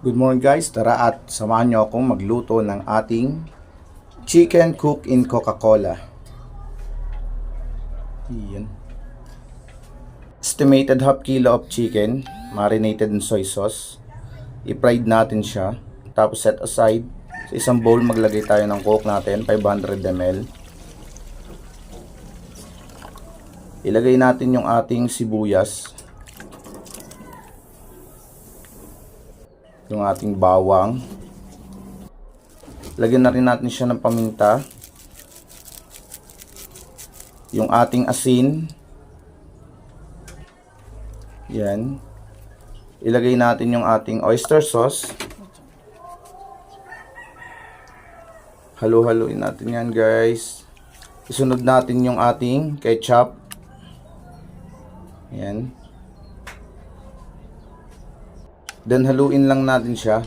Good morning guys, tara at samahan nyo akong magluto ng ating chicken cook in Coca-Cola. Yan. Estimated half kilo of chicken, marinated in soy sauce. I-fried natin siya, tapos set aside. Sa isang bowl maglagay tayo ng coke natin, 500 ml. Ilagay natin yung ating sibuyas, yung ating bawang. Lagyan na rin natin siya ng paminta, yung ating asin. Yan. Ilagay natin yung ating oyster sauce. Halo-haloin natin yan guys. Isunod natin yung ating ketchup. Yan. Then haluin lang natin siya.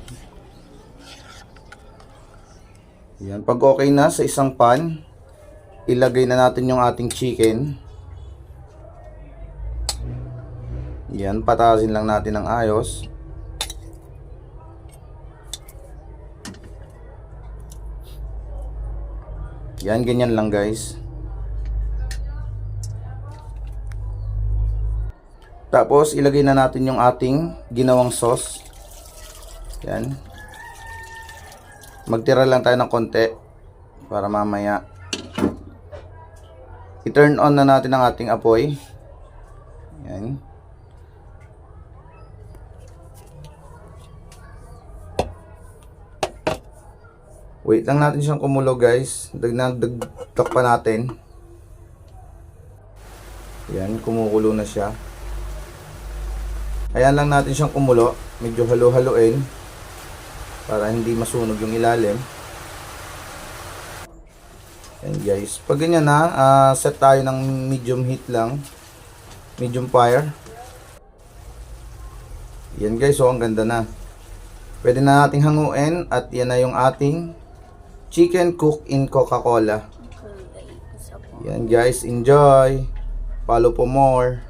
Yan. Pag okay na sa isang pan, ilagay na natin yung ating chicken. Yan. Patasin lang natin ng ayos. Yan. Ganyan lang guys. Tapos ilagay na natin yung ating ginawang sauce. Yan. Magtira lang tayo ng konti para mamaya i-turn on na natin ang ating apoy. Yan. Wait lang natin siyang kumulo guys. Dagdag pa natin. Yan, kumukulo na siya. Ayan lang natin siyang kumulo. Medyo halo-haloin para hindi masunog yung ilalim. Ayan guys. Pag ganyan na, set tayo ng medium heat lang. Medium fire. Yan guys, so ang ganda na. Pwede na nating hanguin at yan na yung ating chicken cook in Coca-Cola. Yan guys, enjoy. Follow for more.